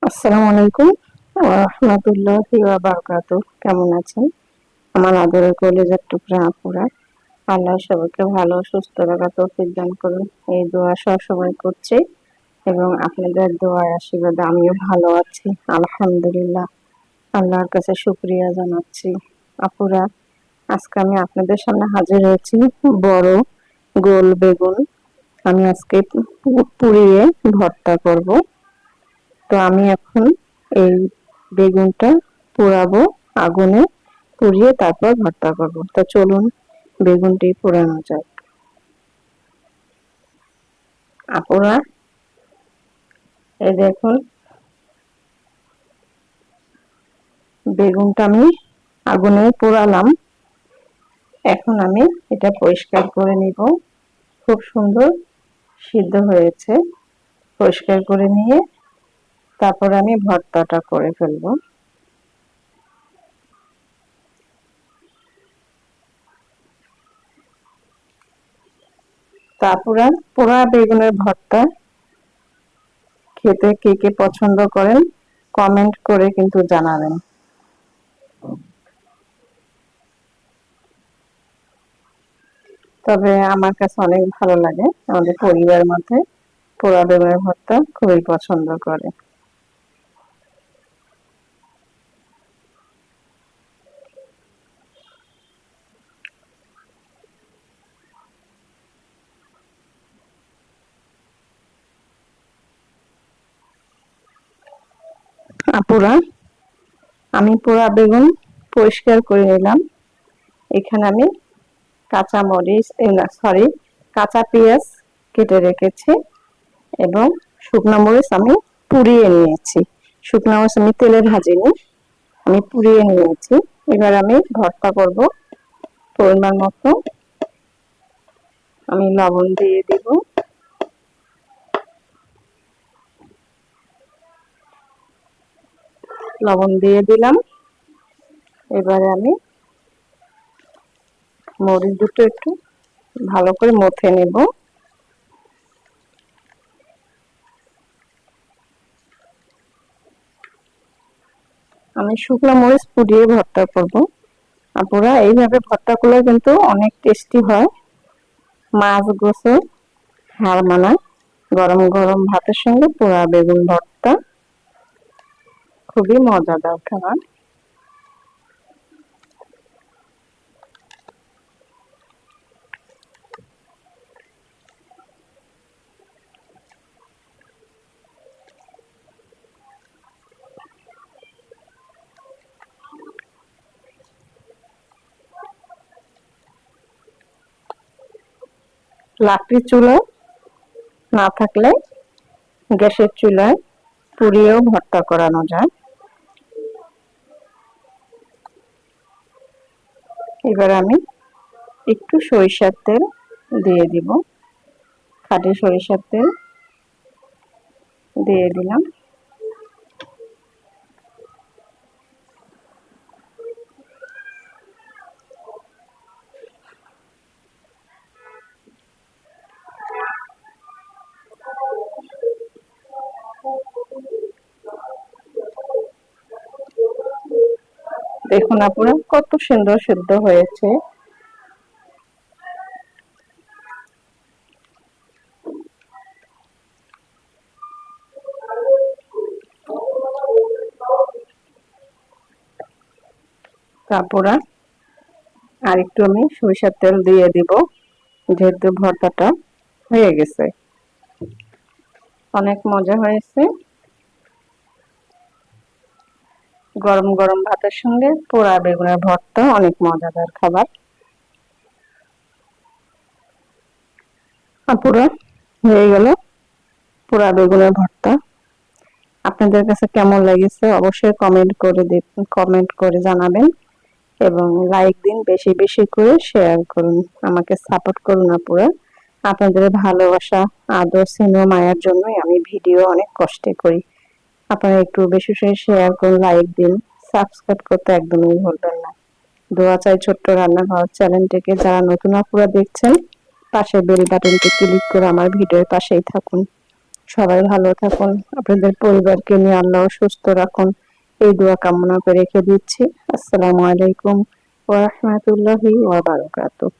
আসসালামু আলাইকুম ওয়া রাহমাতুল্লাহি ওয়া বারাকাতুহু। কেমন আছেন আমার আদরের কলিজার টুকরা আপুরা? আল্লাহ সবাইকে ভালো সুস্থ রাখার তৌফিক দান করুন, এই দোয়া সবসময় করছি এবং আপনাদের দোয়ার আশীর্বাদে আমিও ভালো আছি আলহামদুলিল্লাহ। আল্লাহর কাছে শুকরিয়া জানাচ্ছি। আপুরা, আজকে আমি আপনাদের সামনে হাজির হয়েছি বড় গোল বেগুন। আমি আজকে পুড়িয়ে ভর্তা করব। তো আমি এখন এই বেগুনটা পোড়াবো, আগুনে পুড়িয়ে তারপর ভর্তা করব। তো চলুন বেগুনটি পোড়ানো যাক। আপুরা, এই দেখুন বেগুনটা আমি আগুনে পোড়ালাম। এখন আমি এটা পরিষ্কার করে নিব। খুব সুন্দর সিদ্ধ হয়েছে। পরিষ্কার করে নিয়ে তারপর আমি ভর্তাটা করে ফেলবো। তারপরে পোড়া বেগুনের ভর্তা খেতে কে কে পছন্দ করেন কমেন্ট করে কিন্তু জানাবেন। তবে আমার কাছে অনেক ভালো লাগে, আমাদের পরিবারের মধ্যে পোড়া বেগুনের ভর্তা খুবই পছন্দ করে। আপুরা, আমি পোড়া বেগুন পরিষ্কার করে নিলাম। এখানে আমি কাঁচা মরিচ সরি কাঁচা পেঁয়াজ কেটে রেখেছি এবং শুকনো মরিচ আমি পুড়িয়ে নিয়েছি। শুকনো মরিচ আমি তেলে ভাজিনি, আমি পুড়িয়ে নিয়েছি। এবার আমি ভর্তা করব। পরিমাণ মতো আমি লবণ দিয়ে দিব, লবণ দিয়ে দিলাম। এবারে আমি মরিচ দুটো একটু ভালো করে মথে নেব। আমি শুকনো মরিচ পুড়িয়ে ভর্তা করব। আপুরা, এইভাবে ভর্তা করলে কিন্তু অনেক টেস্টি হয়। মাছ গোসল হার মানায়। গরম গরম ভাতের সঙ্গে পোড়া বেগুন ভর্তা খুবই মজাদার খাবার। লাকড়ির চুলায় না থাকলে গ্যাসের চুলায় পুড়িয়েও ভর্তা করানো যায়। এবার আমি একটু সরিষার তেল দিয়ে দিব, খাঁটি সরিষার তেল দিয়ে দিলাম। দেখুন আপুরা, কত সুন্দর সিদ্ধ হয়েছে। তারপরে আর একটু আমি সরিষার তেল দিয়ে দিব, যেহেতু ভর্তাটা হয়ে গেছে। অনেক মজা হয়েছে। গরম গরম ভাতের সঙ্গে পোড়া বেগুনের ভর্তা অনেক মজাদার খাবার। আপুরা, হয়ে গেল পোড়া বেগুনের ভর্তা। আপনাদের কাছে কেমন লেগেছে অবশ্যই কমেন্ট করে জানাবেন এবং লাইক দিন, বেশি বেশি করে শেয়ার করুন, আমাকে সাপোর্ট করুন আপুরা। আপনাদের ভালোবাসা, আদর, স্নেহ, মায়ার জন্যই আমি ভিডিও অনেক কষ্টে করি। আপনারা একটু বেশি বেশি শেয়ার করুন, লাইক দিন, সাবস্ক্রাইব করতে একদমই ভুলবেন না। দোয়া চাই ছোট্ট রান্নাঘর চ্যানেলটিকে যারা নতুন আপুরা দেখছেন, পাশে বেল বাটনটি ক্লিক করে আমার ভিডিওর পাশেই থাকুন। সবাই ভালো থাকুন, আপনাদের পরিবারকে নিয়ে আল্লাহ সুস্থ রাখুন, এই দোয়া কামনা করে রেখে দিচ্ছি। আসসালামু আলাইকুম ওয়া রাহমাতুল্লাহি ওয়া বারাকাতুহু।